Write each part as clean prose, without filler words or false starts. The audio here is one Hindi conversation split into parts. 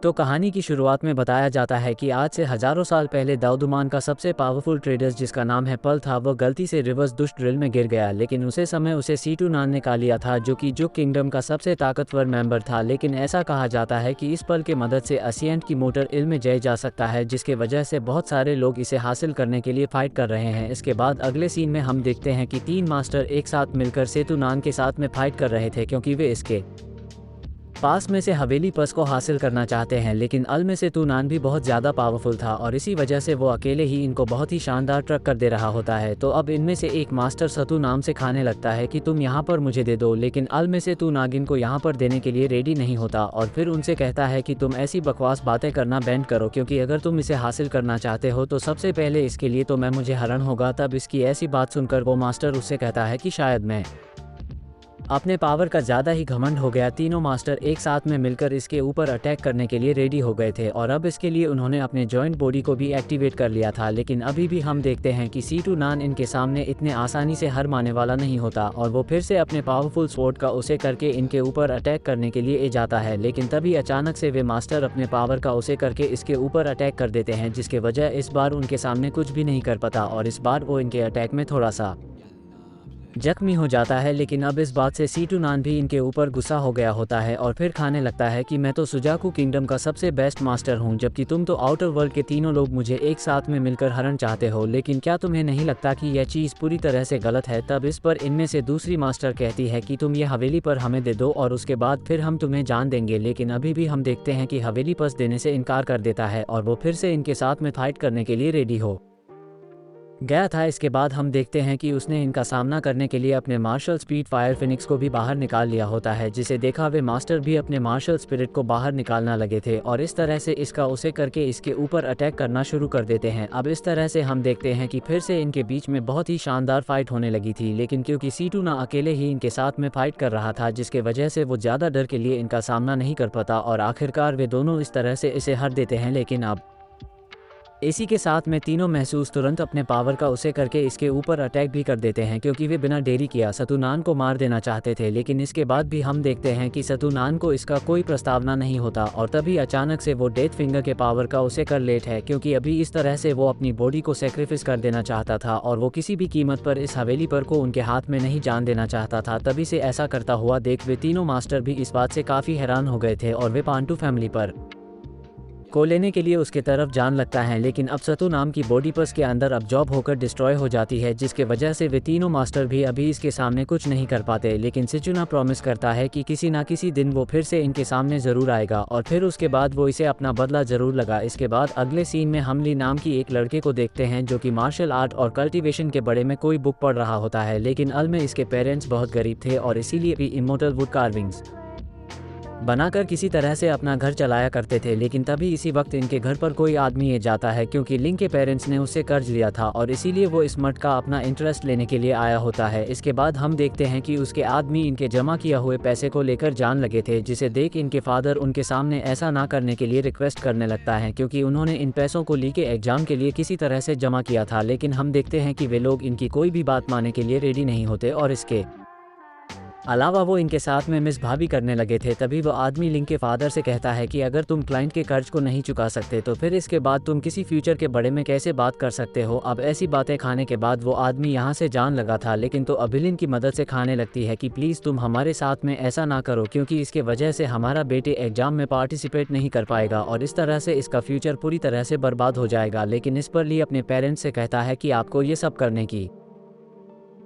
तो कहानी की शुरुआत में बताया जाता है कि आज से हजारों साल पहले दाऊदुमान का सबसे पावरफुल ट्रेडर जिसका नाम है पल था, वह गलती से रिवर्स दुष्ट ड्रिल में गिर गया। लेकिन उसे समय उसे सीटू नान ने खा लिया था, जो कि जुक किंगडम का सबसे ताकतवर मेंबर था। लेकिन ऐसा कहा जाता है कि इस पल की मदद से असियंट की मोटर इल में जय जा सकता है, जिसके वजह से बहुत सारे लोग इसे हासिल करने के लिए फाइट कर रहे हैं। इसके बाद अगले सीन में हम देखते हैं कि 3 मास्टर एक साथ मिलकर सेतु नान के साथ में फाइट कर रहे थे, क्योंकि वे इसके पास में से हवेली पस को हासिल करना चाहते हैं। लेकिन अल में सेतु नान भी बहुत ज़्यादा पावरफुल था और इसी वजह से वो अकेले ही इनको बहुत ही शानदार ट्रक कर दे रहा होता है। तो अब इनमें से एक मास्टर सतु नाम से खाने लगता है कि तुम यहाँ पर मुझे दे दो, लेकिन अल में से तू नागिन को यहाँ पर देने के लिए रेडी नहीं होता और फिर उनसे कहता है कि तुम ऐसी बकवास बातें करना बैंड करो, क्योंकि अगर तुम इसे हासिल करना चाहते हो तो सबसे पहले इसके लिए तो मैं मुझे हरण होगा। तब इसकी ऐसी बात सुनकर वो मास्टर उससे कहता है कि शायद मैं अपने पावर का ज़्यादा ही घमंड हो गया। तीनों मास्टर एक साथ में मिलकर इसके ऊपर अटैक करने के लिए रेडी हो गए थे और अब इसके लिए उन्होंने अपने जॉइंट बॉडी को भी एक्टिवेट कर लिया था। लेकिन अभी भी हम देखते हैं कि सीटू नान इनके सामने इतने आसानी से हार मानने वाला नहीं होता और वो फिर से अपने पावरफुल स्वॉर्ड का उसे करके इनके ऊपर अटैक करने के लिए जाता है। लेकिन तभी अचानक से वे मास्टर अपने पावर का उसे करके इसके ऊपर अटैक कर देते हैं, जिसके वजह इस बार उनके सामने कुछ भी नहीं कर पाता और इस बार वो इनके अटैक में थोड़ा सा जख्मी हो जाता है। लेकिन अब इस बात से सीटू नान भी इनके ऊपर गुस्सा हो गया होता है और फिर खाने लगता है कि मैं तो सुजाकू किंगडम का सबसे बेस्ट मास्टर हूं, जबकि तुम तो आउटर वर्ल्ड के तीनों लोग मुझे एक साथ में मिलकर हरण चाहते हो। लेकिन क्या तुम्हें नहीं लगता कि यह चीज़ पूरी तरह से गलत है? तब इस पर इनमें से दूसरी मास्टर कहती है कि तुम ये हवेली पर हमें दे दो और उसके बाद फिर हम तुम्हें जान देंगे। लेकिन अभी भी हम देखते हैं कि हवेली पस देने से इनकार कर देता है और वो फिर से इनके साथ में फाइट करने के लिए रेडी हो गया था। इसके बाद हम देखते हैं कि उसने इनका सामना करने के लिए अपने मार्शल स्पीड फायर फिनिक्स को भी बाहर निकाल लिया होता है, जिसे देखा वे मास्टर भी अपने मार्शल स्पिरिट को बाहर निकालना लगे थे और इस तरह से इसका उसे करके इसके ऊपर अटैक करना शुरू कर देते हैं। अब इस तरह से हम देखते हैं कि फिर से इनके बीच में बहुत ही शानदार फाइट होने लगी थी। लेकिन क्योंकि सीटू ना अकेले ही इनके साथ में फाइट कर रहा था, जिसके वजह से वो ज़्यादा डर के लिए इनका सामना नहीं कर पाता और आखिरकार वे दोनों इस तरह से इसे हर देते हैं। लेकिन अब इसी के साथ में तीनों महसूस तुरंत अपने पावर का उसे करके इसके ऊपर अटैक भी कर देते हैं, क्योंकि वे बिना देरी किया सतुनान को मार देना चाहते थे। लेकिन इसके बाद भी हम देखते हैं कि सतुनान को इसका कोई प्रस्तावना नहीं होता और तभी अचानक से वो डेथ फिंगर के पावर का उसे कर लेट है, क्योंकि अभी इस तरह से वो अपनी बॉडी को सेक्रीफाइस कर देना चाहता था और वो किसी भी कीमत पर इस हवेली पर को उनके हाथ में नहीं जान देना चाहता था। तभी से ऐसा करता हुआ देख वे तीनों मास्टर भी इस बात से काफ़ी हैरान हो गए थे और वे पांटू फैमिली पर को लेने के लिए उसके तरफ जान लगता है। लेकिन अब सतु नाम की बॉडी पस के अंदर अब्जॉर्ब होकर डिस्ट्रॉय हो जाती है, जिसके वजह से वे तीनों मास्टर भी अभी इसके सामने कुछ नहीं कर पाते। लेकिन सिचुना प्रॉमिस करता है कि किसी ना किसी दिन वो फिर से इनके सामने ज़रूर आएगा और फिर उसके बाद वो इसे अपना बदला ज़रूर लगा। इसके बाद अगले सीन में हम ली नाम की एक लड़के को देखते हैं, जो कि मार्शल आर्ट और कल्टिवेशन के बड़े में कोई बुक पढ़ रहा होता है। लेकिन अल में इसके पेरेंट्स बहुत गरीब थे और इसीलिए भी इमोर्टल वुड कार्विंग्स बनाकर किसी तरह से अपना घर चलाया करते थे। लेकिन तभी इसी वक्त इनके घर पर कोई आदमी ये जाता है, क्योंकि लिंक के पेरेंट्स ने उससे कर्ज लिया था और इसीलिए वो इस मठ का अपना इंटरेस्ट लेने के लिए आया होता है। इसके बाद हम देखते हैं कि उसके आदमी इनके जमा किया हुए पैसे को लेकर जान लगे थे, जिसे देख इनके फादर उनके सामने ऐसा ना करने के लिए रिक्वेस्ट करने लगता है, क्योंकि उन्होंने इन पैसों को ली के एग्जाम के लिए किसी तरह से जमा किया था। लेकिन हम देखते हैं कि वे लोग इनकी कोई भी बात मानने के लिए रेडी नहीं होते और इसके अलावा वो इनके साथ में मिसभावी करने लगे थे। तभी वो आदमी लिंक के फादर से कहता है कि अगर तुम क्लाइंट के कर्ज को नहीं चुका सकते तो फिर इसके बाद तुम किसी फ्यूचर के बारे में कैसे बात कर सकते हो। अब ऐसी बातें खाने के बाद वो आदमी यहाँ से जान लगा था, लेकिन तो अभिलिन की मदद से खाने लगती है कि प्लीज़ तुम हमारे साथ में ऐसा ना करो, क्योंकि इसके वजह से हमारा बेटे एग्जाम में पार्टिसिपेट नहीं कर पाएगा और इस तरह से इसका फ्यूचर पूरी तरह से बर्बाद हो जाएगा। लेकिन इस पर ली अपने पेरेंट्स से कहता है कि आपको ये सब करने की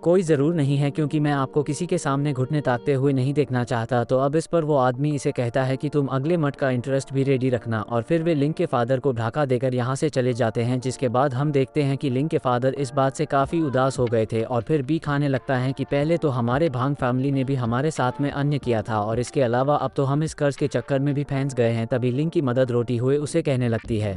कोई ज़रूर नहीं है, क्योंकि मैं आपको किसी के सामने घुटने ताकते हुए नहीं देखना चाहता। तो अब इस पर वो आदमी इसे कहता है कि तुम अगले मठ का इंटरेस्ट भी रेडी रखना और फिर वे लिंक के फादर को ढाका देकर यहाँ से चले जाते हैं। जिसके बाद हम देखते हैं कि लिंक के फादर इस बात से काफ़ी उदास हो गए थे और फिर भी खाने लगता है कि पहले तो हमारे भांग फैमिली ने भी हमारे साथ में अन्य किया था और इसके अलावा अब तो हम इस कर्ज के चक्कर में भी फंस गए हैं। तभी लिंक की मदद रोटी हुए उसे कहने लगती है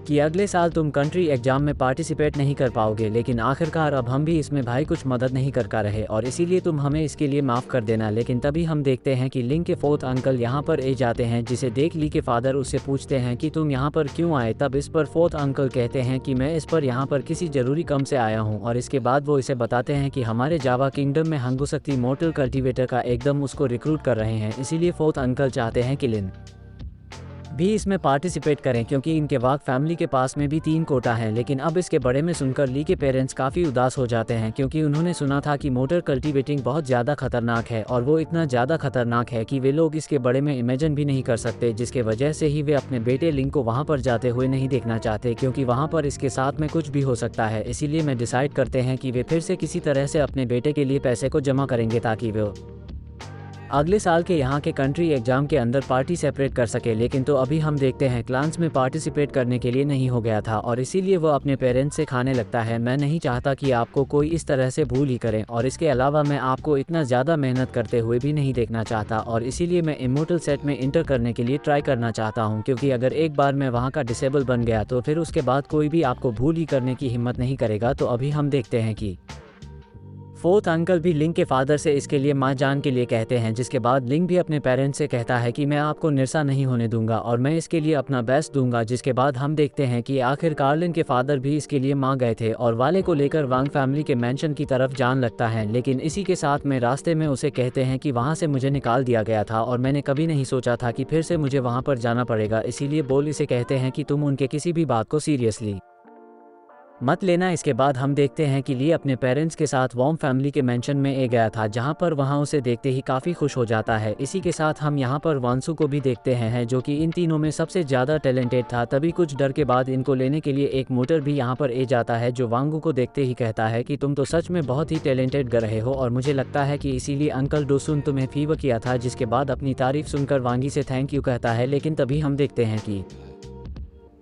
कि अगले साल तुम कंट्री एग्जाम में पार्टिसिपेट नहीं कर पाओगे, लेकिन आखिरकार अब हम भी इसमें भाई कुछ मदद नहीं कर पा रहे और इसीलिए तुम हमें इसके लिए माफ़ कर देना। लेकिन तभी हम देखते हैं कि लिंक के फोर्थ अंकल यहाँ पर आ जाते हैं, जिसे देख ली के फादर उससे पूछते हैं कि तुम यहाँ पर क्यों आए। तब इस पर फोर्थ अंकल कहते हैं कि मैं इस पर यहाँ पर किसी ज़रूरी काम से आया हूँ और इसके बाद वो इसे बताते हैं कि हमारे जावा किंगडम में हंगुसक्ति मोर्टल कल्टिवेटर का एकदम उसको रिक्रूट कर रहे हैं। इसीलिए फोर्थ अंकल चाहते हैं कि लिन भी इसमें पार्टिसिपेट करें क्योंकि इनके वाक फैमिली के पास में भी 3 कोटा हैं। लेकिन अब इसके बड़े में सुनकर ली के पेरेंट्स काफ़ी उदास हो जाते हैं क्योंकि उन्होंने सुना था कि मोटर कल्टीवेटिंग बहुत ज़्यादा खतरनाक है और वो इतना ज़्यादा खतरनाक है कि वे लोग इसके बड़े में इमेजिन भी नहीं कर सकते, जिसके वजह से ही वे अपने बेटे लिंक को वहाँ पर जाते हुए नहीं देखना चाहते क्योंकि वहाँ पर इसके साथ में कुछ भी हो सकता है। इसीलिए मैं डिसाइड करते हैं कि वे फिर से किसी तरह से अपने बेटे के लिए पैसे को जमा करेंगे ताकि वो अगले साल के यहाँ के कंट्री एग्जाम के अंदर पार्टी सेपरेट कर सके। लेकिन तो अभी हम देखते हैं क्लांस में पार्टिसिपेट करने के लिए नहीं हो गया था और इसीलिए वो अपने पेरेंट्स से खाने लगता है। मैं नहीं चाहता कि आपको कोई इस तरह से भूल ही करें और इसके अलावा मैं आपको इतना ज़्यादा मेहनत करते हुए भी नहीं देखना चाहता और इसीलिए मैं इमोर्टल सेट में इंटर करने के लिए ट्राई करना चाहता हूँ क्योंकि अगर एक बार मैं वहाँ का डिसेबल बन गया तो फिर उसके बाद कोई भी आपको भूल ही करने की हिम्मत नहीं करेगा। तो अभी हम देखते हैं कि फोर्थ अंकल भी लिंक के फादर से इसके लिए माँ जान के लिए कहते हैं, जिसके बाद लिंक भी अपने पेरेंट्स से कहता है कि मैं आपको निरसा नहीं होने दूंगा और मैं इसके लिए अपना बेस्ट दूंगा। जिसके बाद हम देखते हैं कि आखिर कार्लिन के फादर भी इसके लिए माँ गए थे और वाले को लेकर वांग फैमिली के मैंशन की तरफ जान लगता है। लेकिन इसी के साथ में रास्ते में उसे कहते हैं कि वहाँ से मुझे निकाल दिया गया था और मैंने कभी नहीं सोचा था कि फिर से मुझे वहाँ पर जाना पड़ेगा, इसीलिए बोल इसे कहते हैं कि तुम उनके किसी भी बात को सीरियसली मत लेना। इसके बाद हम देखते हैं कि ली अपने पेरेंट्स के साथ वॉर्म फैमिली के मेंशन में गया था जहां पर वहां उसे देखते ही काफ़ी खुश हो जाता है। इसी के साथ हम यहां पर वांसू को भी देखते हैं जो कि इन तीनों में सबसे ज़्यादा टैलेंटेड था। तभी कुछ डर के बाद इनको लेने के लिए एक मोटर भी यहां पर जाता है जो वांगू को देखते ही कहता है कि तुम तो सच में बहुत ही टैलेंटेड कर रहे हो और मुझे लगता है कि इसीलिए अंकल डोसुन तुम्हें फीवर किया था। जिसके बाद अपनी तारीफ सुनकर वांगी से थैंक यू कहता है। लेकिन तभी हम देखते हैं कि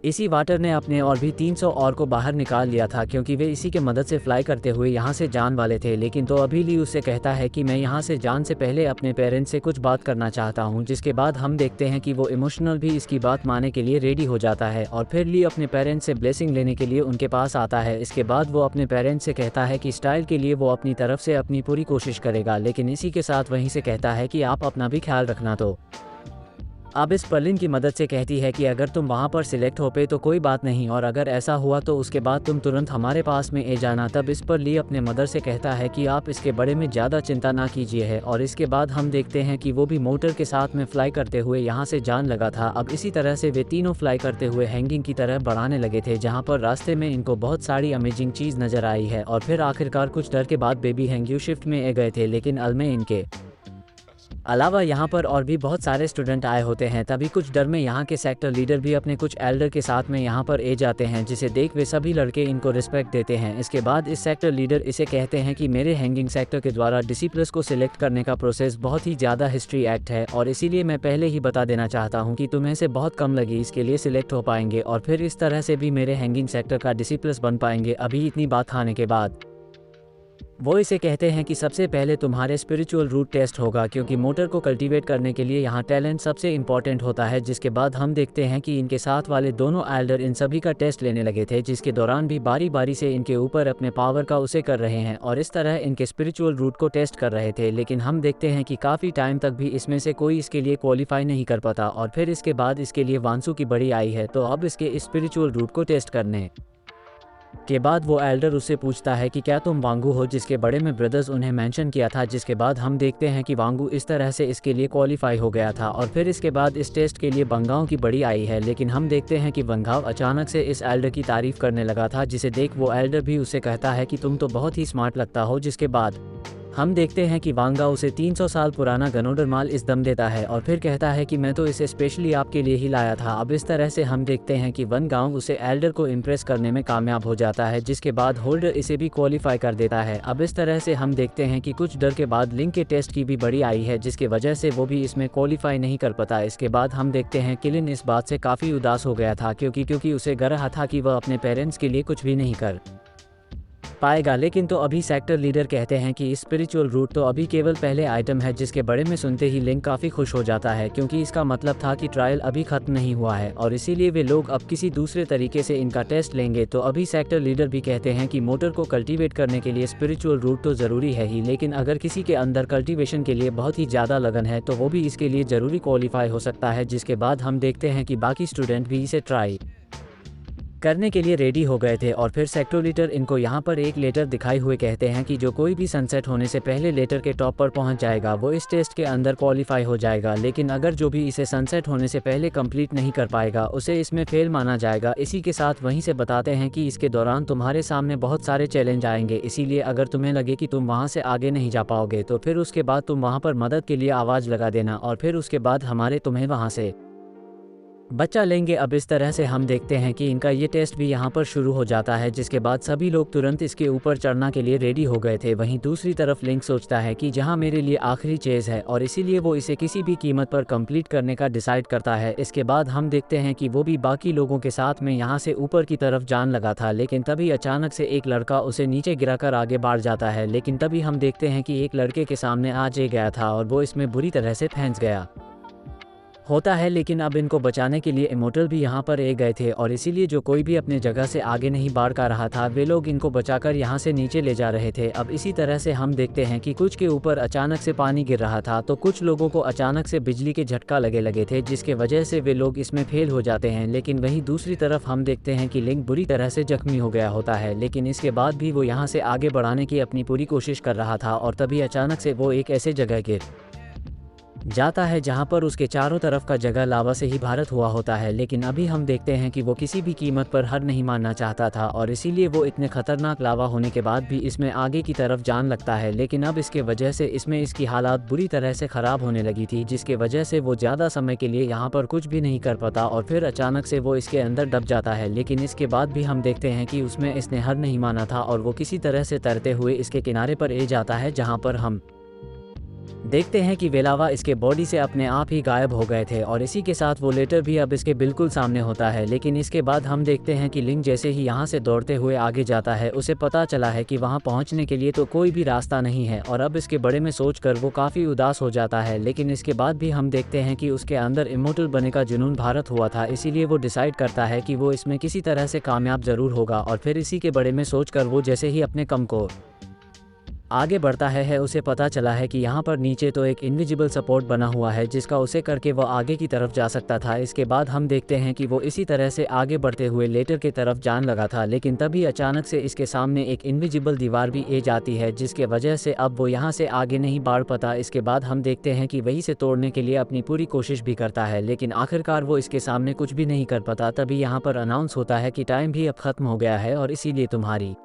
इसी वाटर ने अपने और भी 300 और को बाहर निकाल लिया था क्योंकि वे इसी के मदद से फ्लाई करते हुए यहाँ से जान वाले थे। लेकिन तो अभी ली उससे कहता है कि मैं यहाँ से जान से पहले अपने पेरेंट्स से कुछ बात करना चाहता हूँ। जिसके बाद हम देखते हैं कि वो इमोशनल भी इसकी बात मानने के लिए रेडी हो जाता है और फिर ली अपने पेरेंट्स से ब्लेसिंग लेने के लिए उनके पास आता है। इसके बाद वो अपने पेरेंट्स से कहता है कि स्टाइल के लिए वो अपनी तरफ से अपनी पूरी कोशिश करेगा, लेकिन इसी के साथ वहीं से कहता है कि आप अपना भी ख्याल रखना। तो अब इस पर्लिन की मदद से कहती है कि अगर तुम वहाँ पर सिलेक्ट हो पे तो कोई बात नहीं और अगर ऐसा हुआ तो उसके बाद तुम तुरंत हमारे पास में जाना। तब इस पर ली अपने मदर से कहता है कि आप इसके बड़े में ज़्यादा चिंता ना कीजिए है और इसके बाद हम देखते हैं कि वो भी मोटर के साथ में फ्लाई करते हुए यहाँ से जान लगा था। अब इसी तरह से वे तीनों फ्लाई करते हुए हैंगिंग की तरह बढ़ाने लगे थे जहाँ पर रास्ते में इनको बहुत सारी अमेजिंग चीज़ नज़र आई है और फिर आखिरकार कुछ डर के बाद बेबी हैंग्यू शिफ्ट में गए थे। लेकिन अल में इनके अलावा यहाँ पर और भी बहुत सारे स्टूडेंट आए होते हैं। तभी कुछ डर में यहाँ के सेक्टर लीडर भी अपने कुछ एल्डर के साथ में यहाँ पर जाते हैं, जिसे देख वे सभी लड़के इनको रिस्पेक्ट देते हैं। इसके बाद इस सेक्टर लीडर इसे कहते हैं कि मेरे हैंगिंग सेक्टर के द्वारा डिसिप्लिन को सिलेक्ट करने का प्रोसेस बहुत ही ज़्यादा हिस्ट्री एक्ट है और इसीलिए मैं पहले ही बता देना चाहता हूँ कि तुम्हें से बहुत कम लगी इसके लिए सिलेक्ट हो पाएंगे और फिर इस तरह से भी मेरे हैंगिंग सेक्टर का डिसिप्लिन बन पाएंगे। अभी इतनी बात खाने के बाद वो इसे कहते हैं कि सबसे पहले तुम्हारे स्पिरिचुअल रूट टेस्ट होगा क्योंकि मोटर को कल्टीवेट करने के लिए यहाँ टैलेंट सबसे इंपॉर्टेंट होता है। जिसके बाद हम देखते हैं कि इनके साथ वाले दोनों एल्डर इन सभी का टेस्ट लेने लगे थे, जिसके दौरान भी बारी बारी से इनके ऊपर अपने पावर का उसे कर रहे हैं और इस तरह इनके स्पिरिचुअल रूट को टेस्ट कर रहे थे। लेकिन हम देखते हैं कि काफ़ी टाइम तक भी इसमें से कोई इसके लिए क्वालिफाई नहीं कर पाता और फिर इसके बाद इसके लिए वांसू की बड़ी आई है। तो अब इसके स्पिरिचुअल रूट को टेस्ट करने के बाद वो एल्डर उससे पूछता है कि क्या तुम वांगू हो, जिसके बड़े में ब्रदर्स उन्हें मेंशन किया था। जिसके बाद हम देखते हैं कि वांगू इस तरह से इसके लिए क्वालिफाई हो गया था और फिर इसके बाद इस टेस्ट के लिए बंगाओं की बड़ी आई है। लेकिन हम देखते हैं कि बंगाओ अचानक से इस एल्डर की तारीफ करने लगा था, जिसे देख वो एल्डर भी उससे कहता है कि तुम तो बहुत ही स्मार्ट लगता हो। जिसके बाद हम देखते हैं कि वांगा उसे 300 साल पुराना गनोडर माल इस दम देता है और फिर कहता है कि मैं तो इसे स्पेशली आपके लिए ही लाया था। अब इस तरह से हम देखते हैं कि वन गांव उसे एल्डर को इम्प्रेस करने में कामयाब हो जाता है, जिसके बाद होल्डर इसे भी क्वालिफाई कर देता है। अब इस तरह से हम देखते हैं कि कुछ डर के बाद लिंक के टेस्ट की भी बड़ी आई है, जिसकी वजह से वो भी इसमें क्वालिफाई नहीं कर पाता। इसके बाद हम देखते हैं किलिन इस बात से काफ़ी उदास हो गया था क्योंकि उसे गर रहा था कि वह अपने पेरेंट्स के लिए कुछ भी नहीं कर पाएगा। लेकिन तो अभी सेक्टर लीडर कहते हैं कि स्पिरिचुअल रूट तो अभी केवल पहले आइटम है, जिसके बारे में सुनते ही लिंक काफ़ी खुश हो जाता है क्योंकि इसका मतलब था कि ट्रायल अभी ख़त्म नहीं हुआ है और इसीलिए वे लोग अब किसी दूसरे तरीके से इनका टेस्ट लेंगे। तो अभी सेक्टर लीडर भी कहते हैं कि मोटर को कल्टीवेट करने के लिए स्पिरिचुअल रूट तो ज़रूरी है ही, लेकिन अगर किसी के अंदर कल्टीवेशन के लिए बहुत ही ज़्यादा लगन है तो वो भी इसके लिए ज़रूरी क्वालिफाई हो सकता है। जिसके बाद हम देखते हैं कि बाकी स्टूडेंट भी इसे ट्राई करने के लिए रेडी हो गए थे। और फिर सेक्टोलीटर इनको यहाँ पर एक लेटर दिखाए हुए कहते हैं कि जो कोई भी सनसेट होने से पहले लेटर के टॉप पर पहुँच जाएगा वो इस टेस्ट के अंदर क्वालिफाई हो जाएगा, लेकिन अगर जो भी इसे सनसेट होने से पहले कंप्लीट नहीं कर पाएगा उसे इसमें फेल माना जाएगा। इसी के साथ वहीं से बताते हैं कि इसके दौरान तुम्हारे सामने बहुत सारे चैलेंज आएंगे, इसीलिए अगर तुम्हें लगे कि तुम वहाँ से आगे नहीं जा पाओगे तो फिर उसके बाद तुम वहाँ पर मदद के लिए आवाज़ लगा देना और फिर उसके बाद हमारे तुम्हें वहाँ से बचा लेंगे। अब इस तरह से हम देखते हैं कि इनका ये टेस्ट भी यहाँ पर शुरू हो जाता है, जिसके बाद सभी लोग तुरंत इसके ऊपर चढ़ना के लिए रेडी हो गए थे। वहीं दूसरी तरफ लिंक सोचता है कि जहाँ मेरे लिए आखिरी चेज़ है और इसीलिए वो इसे किसी भी कीमत पर कंप्लीट करने का डिसाइड करता है। इसके बाद हम देखते हैं कि वो भी बाकी लोगों के साथ में यहाँ से ऊपर की तरफ जान लगा था, लेकिन तभी अचानक से एक लड़का उसे नीचे गिराकर आगे बढ़ जाता है। लेकिन तभी हम देखते हैं कि एक लड़के के सामने आ गया था और वो इसमें बुरी तरह से फंस गया होता है। लेकिन अब इनको बचाने के लिए इमोर्टल भी यहाँ पर गए थे और इसीलिए जो कोई भी अपने जगह से आगे नहीं बढ़ का रहा था वे लोग इनको बचाकर यहाँ से नीचे ले जा रहे थे। अब इसी तरह से हम देखते हैं कि कुछ के ऊपर अचानक से पानी गिर रहा था तो कुछ लोगों को अचानक से बिजली के झटका लगे थे, जिसके वजह से वे लोग इसमें फेल हो जाते हैं। लेकिन वहीं दूसरी तरफ हम देखते हैं कि लिंक बुरी तरह से जख्मी हो गया होता है, लेकिन इसके बाद भी वो यहाँ से आगे बढ़ाने की अपनी पूरी कोशिश कर रहा था और तभी अचानक से वो एक ऐसे जगह गिर जाता है जहां पर उसके चारों तरफ का जगह लावा से ही भारत हुआ होता है। लेकिन अभी हम देखते हैं कि वो किसी भी कीमत पर हार नहीं मानना चाहता था और इसीलिए वो इतने खतरनाक लावा होने के बाद भी इसमें आगे की तरफ जान लगता है। लेकिन अब इसके वजह से इसमें इसकी हालात बुरी तरह से ख़राब होने लगी थी, जिसके वजह से वो ज़्यादा समय के लिए यहाँ पर कुछ भी नहीं कर पाता और फिर अचानक से वो इसके अंदर दब जाता है। लेकिन इसके बाद भी हम देखते हैं कि उसमें इसने हार नहीं माना था और वो किसी तरह से तैरते हुए इसके किनारे पर जाता है, जहाँ पर हम देखते हैं कि वेलावा इसके बॉडी से अपने आप ही गायब हो गए थे और इसी के साथ वो लेटर भी अब इसके बिल्कुल सामने होता है। लेकिन इसके बाद हम देखते हैं कि लिंक जैसे ही यहाँ से दौड़ते हुए आगे जाता है उसे पता चला है कि वहाँ पहुँचने के लिए तो कोई भी रास्ता नहीं है और अब इसके बड़े में सोचकर वो काफ़ी उदास हो जाता है। लेकिन इसके बाद भी हम देखते हैं कि उसके अंदर इमोर्टल बनने का जुनून भारत हुआ था, इसीलिए वो डिसाइड करता है कि वो इसमें किसी तरह से कामयाब ज़रूर होगा। और फिर इसी के बड़े में सोचकर वो जैसे ही अपने कम को आगे बढ़ता है उसे पता चला है कि यहाँ पर नीचे तो एक इनविजिबल सपोर्ट बना हुआ है जिसका उसे करके वो आगे की तरफ जा सकता था। इसके बाद हम देखते हैं कि वो इसी तरह से आगे बढ़ते हुए लेटर की तरफ जान लगा था, लेकिन तभी अचानक से इसके सामने एक इनविजिबल दीवार भी जाती है, जिसके वजह से अब वो यहाँ से आगे नहीं बढ़ पाता। इसके बाद हम देखते हैं कि वही से तोड़ने के लिए अपनी पूरी कोशिश भी करता है, लेकिन आखिरकार वो इसके सामने कुछ भी नहीं कर पाता। तभी यहाँ पर अनाउंस होता है कि टाइम भी अब खत्म हो गया है और इसीलिए तुम्हारी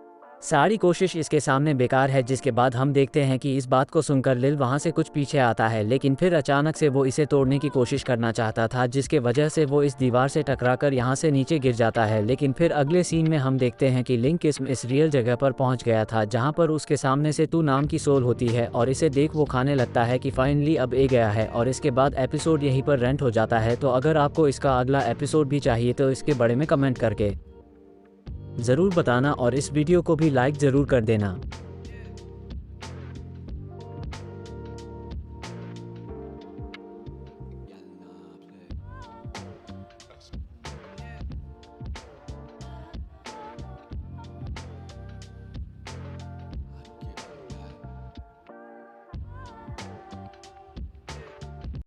सारी कोशिश इसके सामने बेकार है। जिसके बाद हम देखते हैं कि इस बात को सुनकर लिल वहां से कुछ पीछे आता है, लेकिन फिर अचानक से वो इसे तोड़ने की कोशिश करना चाहता था, जिसके वजह से वो इस दीवार से टकराकर यहां से नीचे गिर जाता है। लेकिन फिर अगले सीन में हम देखते हैं कि लिंक इस रियल जगह पर पहुंच गया था जहां पर उसके सामने से तू नाम की सोल होती है और इसे देख वो खाने लगता है कि फाइनली अब गया है। और इसके बाद एपिसोड यहीं पर रेंट हो जाता है। तो अगर आपको इसका अगला एपिसोड भी चाहिए तो इसके बारे में कमेंट करके ज़रूर बताना और इस वीडियो को भी लाइक ज़रूर कर देना।